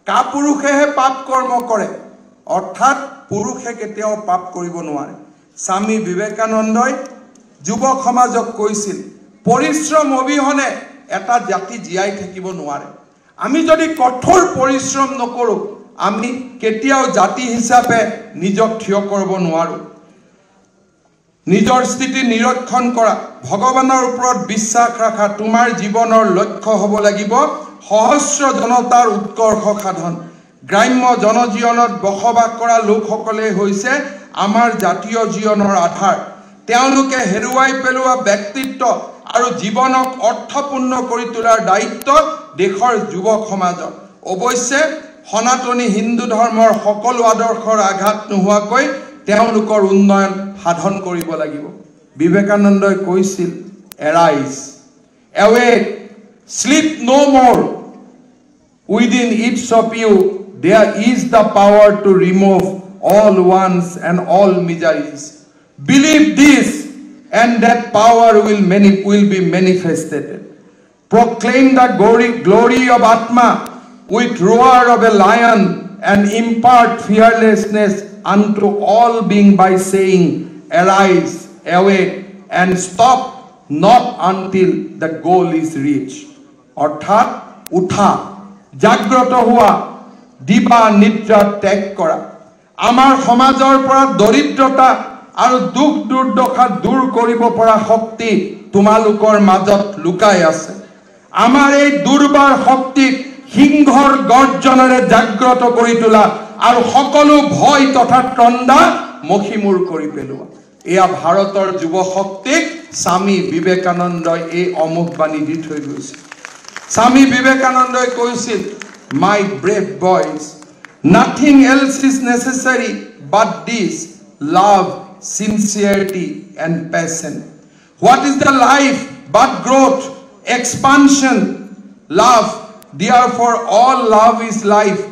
কাপুৰুষেহে পাপ কৰ্ম কৰে অৰ্থাৎ পুৰুষে কেতিয়াও পাপ কৰিব নোৱাৰে স্বামী বিবেকানন্দই যুৱক সমাজক কৈছিল পৰিশ্ৰম অবিহনে এটা জাতি জীয়াই থাকিব নোৱাৰে আমি যদি কঠোৰ পৰিশ্ৰম নকৰো আমি কেতিয়াও জাতি হিচাপে নিজক থিয় কৰিব নোৱাৰো নিজৰ স্থিতি নিৰীক্ষণ কৰা ভগৱানৰ ওপৰত বিশ্বাস ৰাখা তোমাৰ জীৱনৰ লক্ষ্য হ'ব লাগিব সহস্ৰ জনতাৰ উৎকৰ্ষ সাধন গ্ৰাম্য জনজীৱনত বসবাস কৰা লোকসকলে হৈছে আমাৰ জাতীয় জীৱনৰ আধাৰ তেওঁলোকে হেৰুৱাই পেলোৱা ব্যক্তিত্ব আৰু জীৱনক অৰ্থপূৰ্ণ কৰি তোলাৰ দায়িত্ব দেশৰ যুৱক সমাজৰ অৱশ্যে সনাতনী হিন্দু ধৰ্মৰ সকলো আদৰ্শৰ আঘাত নোহোৱাকৈ তেওঁলোকৰ উন্নয়ন সাধন কৰিব লাগিব বিবেকানন্দই কৈছিল arise awake sleep no more within each of you there is the power to remove all wants and all miseries believe this and that power will be manifested proclaim the glory of Atma with roar of a lion and impart fearlessness unto all being by saying arise awake and stop not until the goal is reached অর্থাৎ উঠা জাগ্ৰত হোৱা দিবা নিদ্ৰা ত্যাগ কৰা আমাৰ সমাজৰ পৰা দৰিদ্ৰতা আৰু দুখ দুৰ্দশা দূৰ কৰিব পৰা শক্তি তোমালোকৰ মাজত লুকাই আছে আমাৰ এই দুৰ্বাৰ শক্তিক সিংহৰ গৰ্জনেৰে জাগ্ৰত কৰি তোলা আৰু সকলো ভয় তথা তণ্ডা মখিমূৰ কৰি পেলোৱা এয়া ভাৰতৰ যুৱ শক্তিক স্বামী বিবেকানন্দই এই অমুক বাণী দি থৈ গৈছিল স্বামী বিবেকানন্দই কৈছিল my brave boys nothing else is necessary but this love sincerity and passion what is the life but growth expansion love therefore all love is life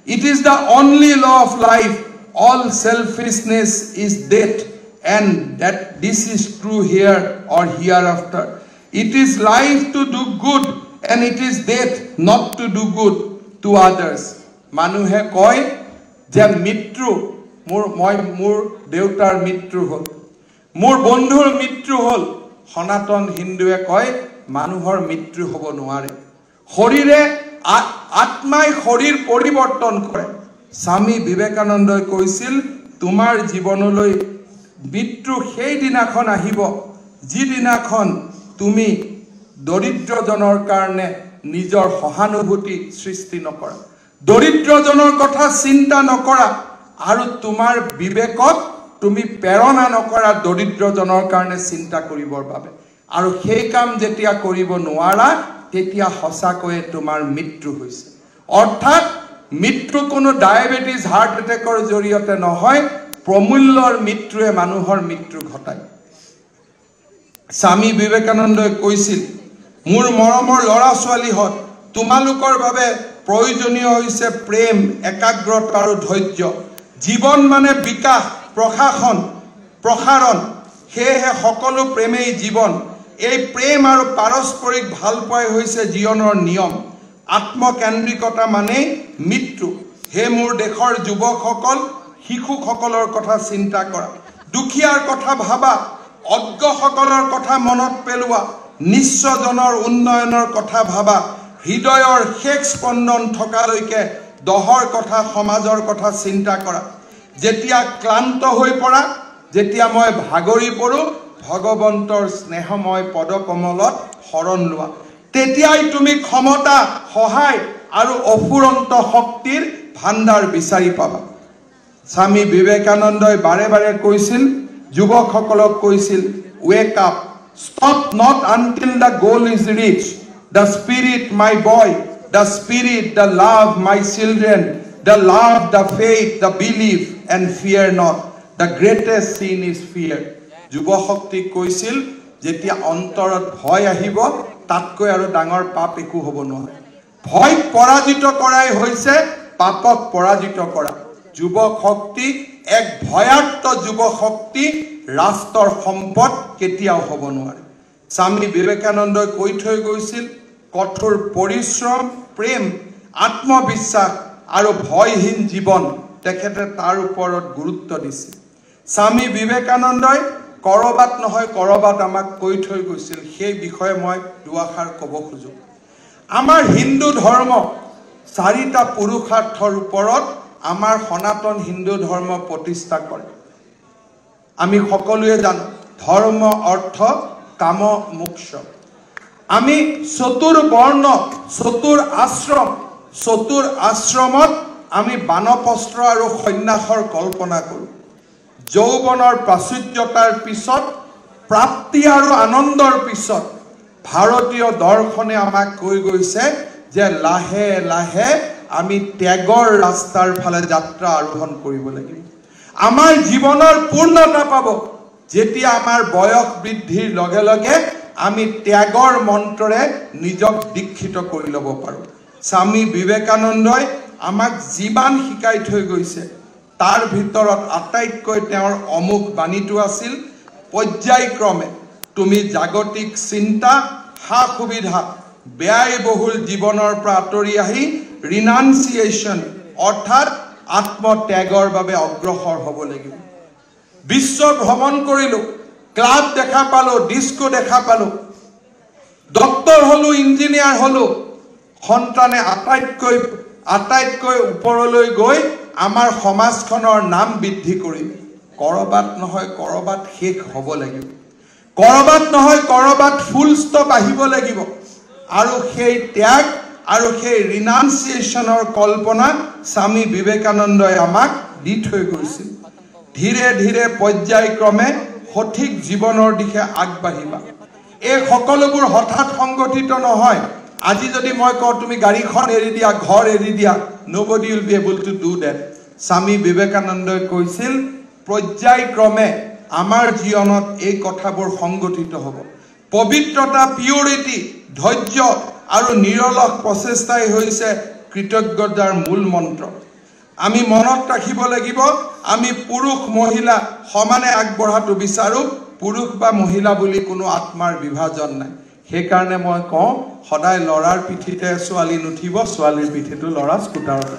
it is the only law of life all selfishness is death and that this is true here or hereafter it is life to do good and it is death not to do good to others manuhe koy je mitru mur deutar mitru hol mur bondhur mitru hol সনাতন হিন্দুৱে কয় মানুহৰ মৃত্যু হ'ব নোৱাৰে শৰীৰে আত্মাই শৰীৰ পৰিৱৰ্তন কৰে স্বামী বিবেকানন্দই কৈছিল তোমাৰ জীৱনলৈ মৃত্যু সেই দিনাখন আহিব যি দিনাখন তুমি দৰিদ্ৰজনৰ কাৰণে নিজৰ সহানুভূতি সৃষ্টি নকৰা দৰিদ্ৰজনৰ কথা চিন্তা নকৰা আৰু তোমাৰ বিবেকক তুমি প্ৰেৰণা নকৰা দৰিদ্ৰজনৰ কাৰণে চিন্তা কৰিবৰ বাবে আৰু সেই কাম যেতিয়া কৰিব নোৱাৰা তেতিয়া হসাকৈ তোমাৰ মৃত্যু হৈছে অৰ্থাৎ মৃত্যু কোনো ডায়াবেটিস হাৰ্ট এটেকৰ জৰিয়তে নহয় প্ৰমূল্যৰ মৃত্যুৱে মানুহৰ মৃত্যু ঘটায় স্বামী বিবেকানন্দই কৈছিল মোৰ মৰমৰ লৰা ছোৱালীহত তোমালোকৰ বাবে প্ৰয়োজনীয় হৈছে প্ৰেম একাগ্ৰতা আৰু ধৈৰ্য জীৱন মানে বিকাশ প্ৰসাৰণ হেহে সকলো প্ৰেমেই জীৱন এই প্ৰেম আৰু পাৰস্পৰিক ভালপোৱাই হৈছে জীৱনৰ নিয়ম আত্মকেন্দ্ৰিকতা মানে মৃত্যু হে মোৰ দেশৰ যুৱকসকল শিশুসকলৰ কথা চিন্তা কৰা দুখীয়াৰ কথা ভাবা অজ্ঞসকলৰ কথা মনত পেলোৱা নিশ্চজনৰ উন্নয়নৰ কথা ভাবা হৃদয়ৰ শেষ স্পন্দন থকালৈকে দহৰ কথা সমাজৰ কথা চিন্তা কৰা যেতিয়া ক্লান্ত হৈ পৰা যেতিয়া মই ভাগৰি পৰো ভগৱন্তৰ স্নেহময় পদকমলত শৰণ লোৱা তেতিয়াই তুমি ক্ষমতা সহায় আৰু অফুৰন্ত শক্তিৰ ভাণ্ডাৰ বিচাৰি পাবা স্বামী বিবেকানন্দই বাৰে বাৰে কৈছিল যুৱকসকলক কৈছিল wake up stop not until the goal is reached the spirit my boy the spirit the love my children the love the faith the belief and fear not the greatest sin is fear যুৱ শক্তি কৈছিল যেতিয়া অন্তৰত ভয় আহিব তাতকৈ আৰু ডাঙৰ পাপ একো হ'ব নহয় ভয় পৰাজিত কৰাই হৈছে পাপক পৰাজিত কৰা যুৱ শক্তি এক ভয়াৰ্ত যুৱ শক্তি ৰাষ্ট্ৰৰ সম্পদ কেতিয়াও হ'ব নোৱাৰে স্বামী বিবেকানন্দই কৈ থৈ গৈছিল কঠোৰ পৰিশ্ৰম প্ৰেম আত্মবিশ্বাস আৰু ভয়হীন জীৱন তেখেতে তাৰ ওপৰত গুৰুত্ব দিছিল স্বামী বিবেকানন্দই কৰবাত নহয় কৰবাত আমাক কৈ থৈ গৈছিল সেই বিষয়ে মই দুআষাৰ ক'ব খোজো আমাৰ হিন্দু ধৰ্ম চাৰিটা পুৰুষাৰ্থৰ ওপৰত আমাৰ সনাতন হিন্দু ধৰ্ম প্ৰতিষ্ঠা কৰে আমি সকলোৱে জানো ধৰ্ম অৰ্থ কাম মোক্ষ আমি চতুৰ বৰ্ণ চতুৰ আশ্ৰমত আমি বানপ্ৰস্থ আৰু সন্ন্যাসৰ কল্পনা কৰোঁ যৌৱনৰ প্ৰাচুৰ্যতাৰ পিছত প্ৰাপ্তি আৰু আনন্দৰ পিছত ভাৰতীয় দৰ্শনে আমাক কৈ গৈছে যে লাহে লাহে আমি ত্যাগৰ ৰাস্তাৰ ফালে যাত্ৰা আৰোহণ কৰিব লাগিব আমাৰ জীৱনৰ পূৰ্ণতা পাব যেতিয়া আমাৰ বয়স বৃদ্ধিৰ লগে লগে আমি ত্যাগৰ মন্ত্ৰৰে নিজক দীক্ষিত কৰি ল'ব পাৰোঁ স্বামী বিবেকানন্দই আমাক যিমান শিকাই থৈ গৈছে তাৰ ভিতৰত আটাইতকৈ তেওঁৰ অমুক বাণীটো আছিল পৰ্যায়ক্ৰমে তুমি জাগতিক চিন্তা হা সুবিধা ব্যয়বহুল জীৱনৰ পৰা আঁতৰি আহি ৰিনাউন্সিয়েশ্যন অৰ্থাৎ আত্মত্যাগৰ বাবে অগ্ৰসৰ হ'ব লাগিব বিশ্ব ভ্ৰমণ কৰিলোঁ ক্লাব দেখা পালোঁ ডিস্কো দেখা পালোঁ ডক্টৰ হ'লোঁ ইঞ্জিনিয়াৰ হ'লোঁ সন্তানে আটাইতকৈ ওপৰলৈ গৈ আমাৰ সমাজখনৰ নাম বৃদ্ধি কৰিম কৰবাত নহয় কৰবাত শেষ হ'ব লাগিব কৰবাত নহয় কৰবাত ফুল ষ্টপ আহিব লাগিব আৰু সেই ত্যাগ আৰু সেই ৰিনাউন্সিয়েশ্যনৰ কল্পনা স্বামী বিবেকানন্দই আমাক দি থৈ গৈছিল ধীৰে ধীৰে পৰ্যায়ক্ৰমে সঠিক জীৱনৰ দিশে আগবাঢ়িবা এই সকলোবোৰ হঠাৎ সংগঠিত নহয় আজি যদি মই কওঁ তুমি গাড়ীখন এৰি দিয়া ঘৰ এৰি দিয়া nobody will be able to do that স্বামী বিবেকানন্দই কৈছিল পৰ্যায়ক্ৰমে আমাৰ জীৱনত এই কথাবোৰ সংগঠিত হ'ব পবিত্ৰতা পিউৰিটি ধৈৰ্য আৰু নিৰলস প্ৰচেষ্টাই হৈছে কৃতজ্ঞতাৰ মূল মন্ত্ৰ আমি মনত ৰাখিব লাগিব আমি পুৰুষ মহিলা সমানে আগবঢ়াটো বিচাৰো পুৰুষ বা মহিলা বুলি কোনো আত্মাৰ বিভাজন নাই সেইকাৰণে মই কওঁ সদায় লৰাৰ পিঠিতে ছোৱালী নুঠিব ছোৱালীৰ পিঠিটো লৰা স্কুটাৰত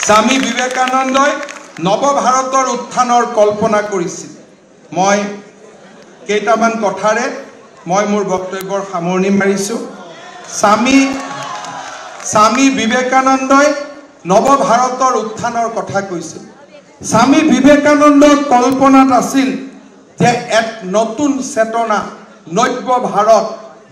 স্বামী বিবেকানন্দই নৱভাৰতৰ উত্থানৰ কল্পনা কৰিছিল মই কেইটামান কথাৰে মই মোৰ বক্তব্যৰ সামৰণি মাৰিছো স্বামী বিবেকানন্দই নৱভাৰতৰ উত্থানৰ কথা কৈছিল স্বামী বিবেকানন্দৰ কল্পনাত আছিল যে এক নতুন চেতনা নব্য ভাৰত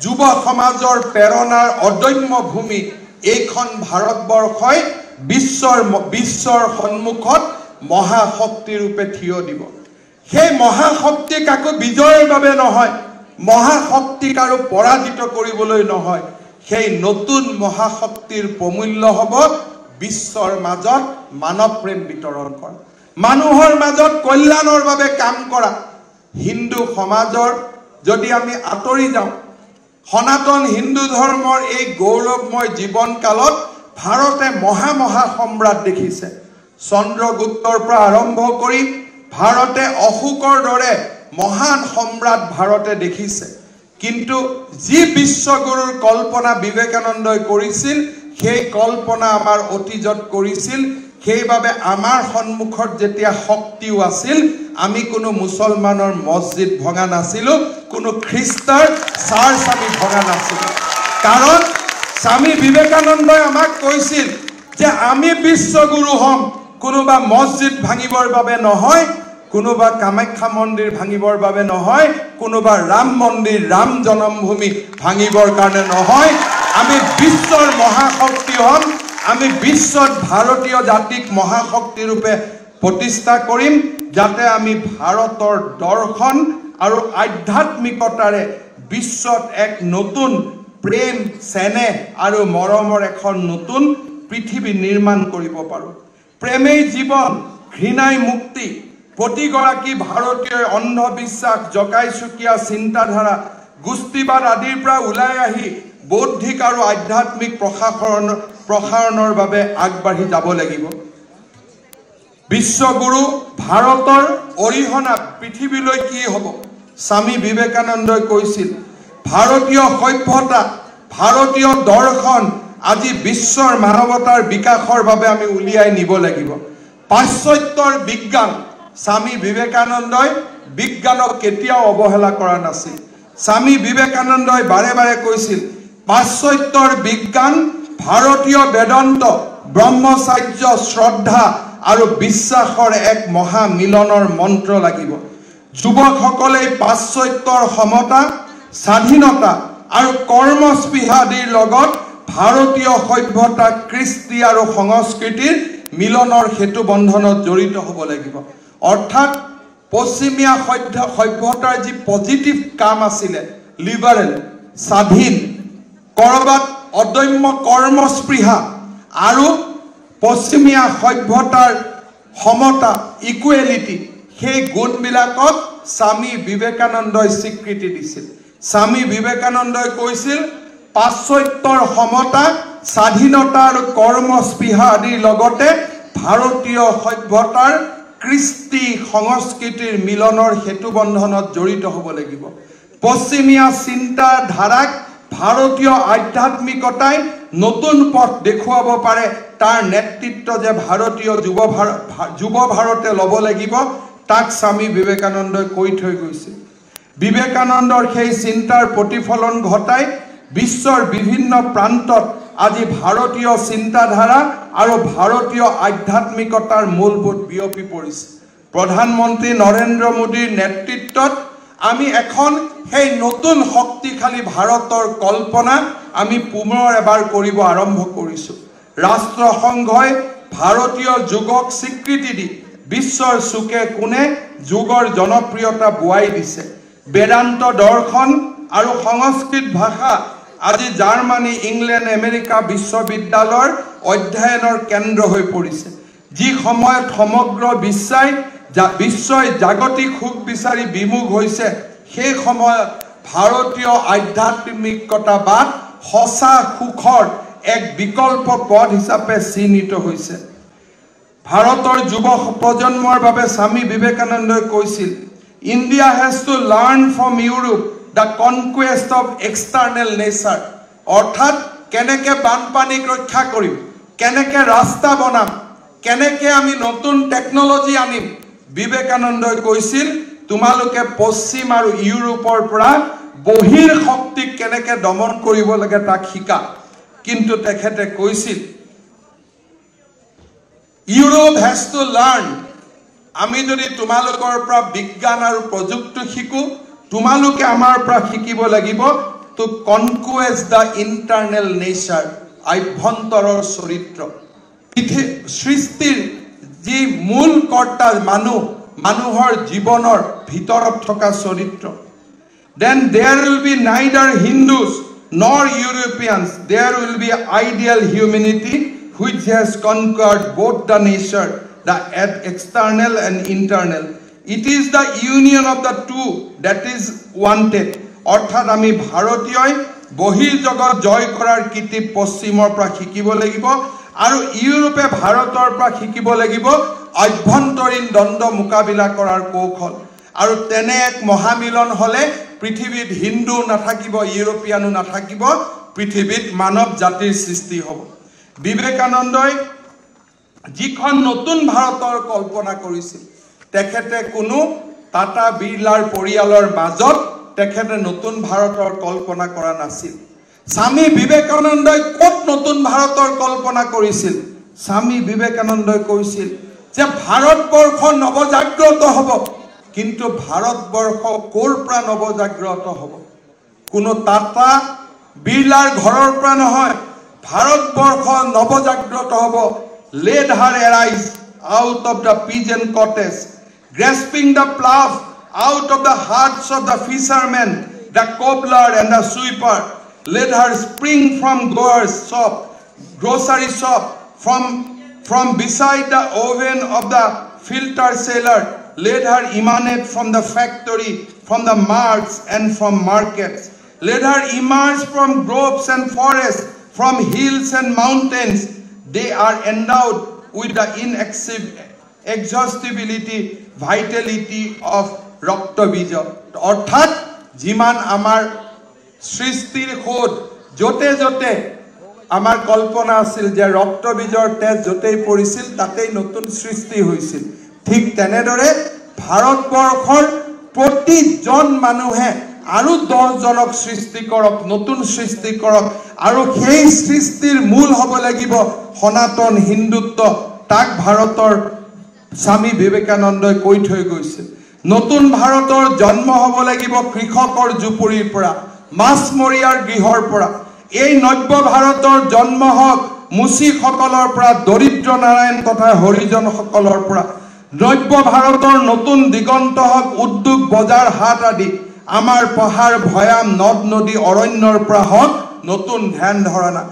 যুৱ সমাজৰ প্ৰেৰণাৰ অদম্য ভূমি এইখন ভাৰতবৰ্ষই বিশ্বৰ সন্মুখত মহাশক্তি ৰূপে থিয় দিব সেই মহাশক্তিক আকৌ বিজয়ৰ বাবে নহয় মহাশক্তিক আৰু পৰাজিত কৰিবলৈ নহয় সেই নতুন মহাশক্তিৰ প্ৰমূল্য হ'ব বিশ্বৰ মাজত মানৱ প্ৰেম বিতৰণ কৰা মানুহৰ মাজত কল্যাণৰ বাবে কাম কৰা হিন্দু সমাজৰ যদি আমি আঁতৰি যাওঁ সনাতন হিন্দু ধৰ্মৰ এই গৌৰৱময় জীৱন কালত ভাৰতে মহা সম্ৰাট দেখিছে চন্দ্ৰগুপ্তৰ পৰা আৰম্ভ কৰি ভাৰতে অশোকৰ দৰে মহান সম্ৰাট ভাৰতে দেখিছে কিন্তু যি বিশ্বগুৰুৰ কল্পনা বিবেকানন্দই কৰিছিল সেই কল্পনা আমাৰ অতীজত কৰিছিল সেইবাবে আমাৰ সন্মুখত যেতিয়া শক্তিও আছিল আমি কোনো মুছলমানৰ মছজিদ ভঙা নাছিলো কোনো খ্ৰীষ্টাৰ চাৰ্চ আমি ভঙা নাছিলো কাৰণ স্বামী বিবেকানন্দই আমাক কৈছিল যে আমি বিশ্বগুৰু হম কোনোবা মছজিদ ভাঙিবৰ বাবে নহয় কোনোবা কামাখ্যা মন্দিৰ ভাঙিবৰ বাবে নহয় কোনোবা ৰাম মন্দিৰ ৰাম জন্মভূমি ভাঙিবৰ কাৰণে নহয় আমি বিশ্বৰ মহাশক্তি হম আমি বিশ্বত ভাৰতীয় জাতিক মহাশক্তি ৰূপে প্ৰতিষ্ঠা কৰিম যাতে আমি ভাৰতৰ দৰ্শন আৰু আধ্যাত্মিকতাৰে বিশ্বত এক নতুন প্ৰেম চেনেহ আৰু মৰমৰ এখন নতুন পৃথিৱী নিৰ্মাণ কৰিব পাৰোঁ প্ৰেমেই জীৱন ঘৃণাই মুক্তি প্ৰতিগৰাকী ভাৰতীয় অন্ধবিশ্বাস জকাইচুকীয়া চিন্তাধাৰা গোষ্ঠীবাদ আদিৰ পৰা ওলাই আহি বৌদ্ধিক আৰু আধ্যাত্মিক প্ৰসাৰণৰ বাবে আগবাঢ়ি যাব লাগিব বিশ্বগুৰু ভাৰতৰ অৰিহণা পৃথিৱীলৈ কি হ'ব স্বামী বিবেকানন্দই কৈছিল ভাৰতীয় সভ্যতা ভাৰতীয় দৰ্শন আজি বিশ্বৰ মানৱতাৰ বিকাশৰ বাবে আমি উলিয়াই নিব লাগিব পাশ্চাত্যৰ বিজ্ঞান স্বামী বিবেকানন্দই বিজ্ঞানক কেতিয়াও অৱহেলা কৰা নাছিল স্বামী বিবেকানন্দই বাৰে বাৰে কৈছিল পাশ্চাত্যৰ বিজ্ঞান ভাৰতীয় বেদান্ত ব্ৰহ্মচাৰ্য শ্ৰদ্ধা আৰু বিশ্বাসৰ এক মহা মিলনৰ মন্ত্ৰ লাগিব যুৱকসকলে পাশ্চাত্যৰ সমতা স্বাধীনতা আৰু কৰ্মস্পৃহাদিৰ লগত ভাৰতীয় সভ্যতা কৃষ্টি আৰু সংস্কৃতিৰ মিলনৰ হেতু বন্ধনত জড়িত হ'ব লাগিব অৰ্থাৎ পশ্চিমীয়া সভ্যতাৰ যি পজিটিভ কাম আছিলে লিবাৰেল স্বাধীন কৰবাত অদম্য কৰ্মস্পৃহা আৰু পশ্চিমীয়া সভ্যতাৰ সমতা ইকুৱেলিটি সেই গুণবিলাকক স্বামী বিবেকানন্দই স্বীকৃতি দিছিল স্বামী বিবেকানন্দই কৈছিল পাশ্চাত্যৰ সমতা স্বাধীনতা আৰু কৰ্মস্পৃহা আদিৰ লগতে ভাৰতীয় সভ্যতাৰ কৃষ্টি সংস্কৃতিৰ মিলনৰ হেতু বন্ধনত জড়িত হ'ব লাগিব পশ্চিমীয়া চিন্তা ধাৰাক ভাৰতীয় আধ্যাত্মিকতাই নতুন পথ দেখুৱাব পাৰে তাৰ নেতৃত্ব যে ভাৰতীয় যুৱ ভাৰতে ল'ব লাগিব তাক স্বামী বিবেকানন্দই কৈ থৈ গৈছিল বিবেকানন্দৰ সেই চিন্তাৰ প্ৰতিফলন ঘটাই বিশ্বৰ বিভিন্ন প্ৰান্তত আজি ভাৰতীয় চিন্তাধাৰা আৰু ভাৰতীয় আধ্যাত্মিকতাৰ মূলভূত বিয়পি পৰিছে প্ৰধানমন্ত্ৰী নৰেন্দ্ৰ মোদীৰ নেতৃত্বত আমি এখন সেই নতুন শক্তিশালী ভাৰতৰ কল্পনা আমি পুনৰ এবাৰ কৰিব আৰম্ভ কৰিছো ৰাষ্ট্ৰসংঘই ভাৰতীয় যোগক স্বীকৃতি দি বিশ্বৰ চুকে কোণে যোগৰ জনপ্ৰিয়তা বুৱাই দিছে বেদান্ত দৰ্শন আৰু সংস্কৃত ভাষা আজি জাৰ্মানী ইংলেণ্ড আমেৰিকা বিশ্ববিদ্যালয়ৰ অধ্যয়নৰ কেন্দ্ৰ হৈ পৰিছে যি সময়ত সমগ্ৰ বিশ্বই জাগতিক সুখ বিচাৰি বিমুখ হৈছে সেই সময়ত ভাৰতীয় আধ্যাত্মিকতাবাদ সঁচা সুখৰ এক বিকল্প পথ হিচাপে চিহ্নিত হৈছে ভাৰতৰ যুৱ প্ৰজন্মৰ বাবে স্বামী বিবেকানন্দই কৈছিল India has to learn from Europe the conquest of external nature অৰ্থাৎ কেনেকৈ বানপানীক ৰক্ষা কৰিম কেনেকৈ ৰাস্তা বনাম কেনেকৈ আমি নতুন টেকনলজি আনিম বিবেকানন্দই কৈছিল তোমালোকে পশ্চিম আৰু ইউৰোপৰ পৰা বহিৰ শক্তিক কেনেকৈ দমন কৰিব লাগে তাক শিকা কিন্তু তেখেতে কৈছিল ইউৰোপ হেজ টু লাৰ্ণ আমি যদি তোমালোকৰ পৰা বিজ্ঞান আৰু প্ৰযুক্তি শিকো তোমালোকে আমাৰ পৰা শিকিব লাগিব টু কনকুৱেষ্ট দ্য ইণ্টাৰনেল নেচাৰ আভ্যন্তৰৰ চৰিত্ৰ সৃষ্টিৰ যি মূল কৰ্তা মানুহৰ জীৱনৰ ভিতৰত থকা চৰিত্ৰ then there will be neither Hindus nor Europeans there will be ideal humanity which has conquered both the nature the external and internal it is the union of the two that is wanted অৰ্থাৎ আমি ভাৰতীয়ই বহিৰ্জগত জয় কৰাৰ কীৰ্তি পশ্চিমৰ পৰা শিকিব লাগিব আৰু ইউৰোপে ভাৰতৰ পৰা শিকিব লাগিব আভ্যন্তৰীণ দ্বন্দ্ব মোকাবিলা কৰাৰ কৌশল আৰু তেনে এক মহামিলন হলে পৃথিৱীত হিন্দু নাথাকিব ইউৰোপিয়ানো নাথাকিব পৃথিৱীত মানৱ জাতিৰ সৃষ্টি হ'ব বিবেকানন্দই যিখন নতুন ভাৰতৰ কল্পনা কৰিছিল তেখেতে কোনো টাটা বিৰলাৰ পৰিয়ালৰ মাজত তেখেতে নতুন ভাৰতৰ কল্পনা কৰা নাছিল স্বামী বিবেকানন্দই ক'ত নতুন ভাৰতৰ কল্পনা কৰিছিল স্বামী বিবেকানন্দই কৈছিল যে ভাৰতবৰ্ষ নৱজাগ্ৰত হ'ব কিন্তু ভাৰতবৰ্ষ ক'ৰ পৰা নৱজাগ্ৰত হ'ব কোনো টাটা বিৰলাৰ ঘৰৰ পৰা নহয় ভাৰতবৰ্ষ নৱজাগ্ৰত হ'ব let her arise out of the pigeon cottage grasping the plough out of the hearts of the fishermen the cobbler and the sweeper let her spring from grocery shop from beside the oven of the filter seller let her emanate from the factory from the marts and from markets let her emerge from groves and forests from hills and mountains they are endowed with the inexhaustibility vitality of Raktabeej অৰ্থাৎ যিমান আমাৰ সৃষ্টিৰ খোদ যতে যতে আমাৰ কল্পনা আছিল যে ৰক্তবীজৰ তেজ য'তেই পৰিছিল তাতেই নতুন সৃষ্টি হৈছিল। ঠিক তেনেদৰে ভাৰতবৰ্ষৰ প্ৰতিজন মানুহে আৰু 10 জনক সৃষ্টি কৰক, নতুন সৃষ্টি কৰক, আৰু সেই সৃষ্টিৰ মূল হ'ব লাগিব সনাতন হিন্দুত্ব। তাক ভাৰতৰ স্বামী বিবেকানন্দই কৈ থৈ গৈছিল। নতুন ভাৰতৰ জন্ম হ'ব লাগিব কৃষকৰ জুপুৰিৰ পৰা, মাছমৰীয়াৰ গৃহৰ পৰা। এই নব্য ভাৰতৰ জন্ম হওক মুচিসকলৰ পৰা, দৰিদ্ৰ নাৰায়ণ তথা হৰিজনসকলৰ পৰা। নব্য ভাৰতৰ নতুন দিগন্ত হওক উদ্যোগ বজাৰ হাট আদি আমাৰ পাহাৰ ভৈয়াম নদ নদী অৰণ্যৰ পৰা হওক নতুন ধ্যান ধাৰণা।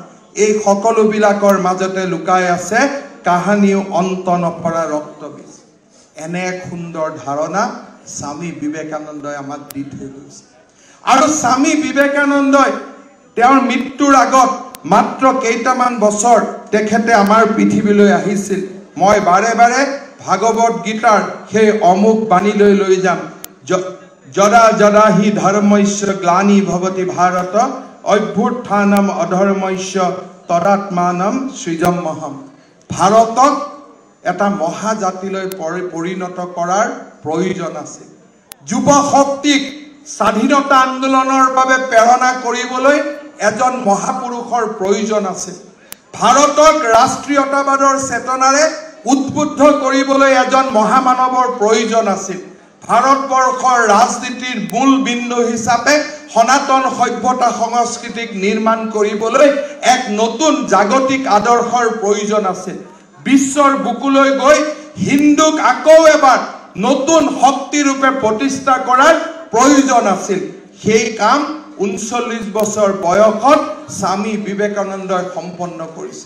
এই সকলোবিলাকৰ মাজতে লুকাই আছে কাহানিও অন্ত নপৰা ৰক্তবীজ। এনে এক সুন্দৰ ধাৰণা স্বামী বিবেকানন্দই আমাক দি থৈ গৈছে। আৰু স্বামী বিবেকানন্দই তেওঁৰ মৃত্যুৰ আগত মাত্ৰ কেইটামান বছৰ তেখেতে আমাৰ পৃথিৱীলৈ আহিছিল। মই বাৰে বাৰে ভাগৱত গীতাৰ সেই অমুক বাণীলৈ লৈ যাম, যদা যদা হি ধৰ্মস্য গ্লানি ভৱতি ভাৰত অভ্যুত্থানম অধৰ্মস্য তদাত্মানম সৃজমহম। ভাৰতক এটা মহাজাতিলৈ পৰিণত কৰাৰ প্ৰয়োজন আছে। যুৱ শক্তিক স্বাধীনতা আন্দোলনৰ বাবে প্ৰেৰণা কৰিবলৈ এজন মহাপুৰুষৰ প্ৰয়োজন আছে। ভাৰতক ৰাষ্ট্ৰীয়তাবাদৰ চেতনাৰে উদ্বুদ্ধ কৰিবলৈ এজন মহামানৱৰ প্ৰয়োজন আছিল। ভাৰতবৰ্ষৰ ৰাজনীতিৰ মূল বিন্দু হিচাপে সনাতন সভ্যতা সংস্কৃতিক নিৰ্মাণ কৰিবলৈ এক নতুন জাগতিক আদৰ্শৰ প্ৰয়োজন আছিল। বিশ্বৰ বুকুলৈ গৈ হিন্দুক আকৌ এবাৰ নতুন শক্তিৰূপে প্ৰতিষ্ঠা কৰাৰ প্ৰয়োজন আছিল। সেই কাম 39 বছৰ বয়সত স্বামী বিবেকানন্দই সম্পন্ন কৰিছে।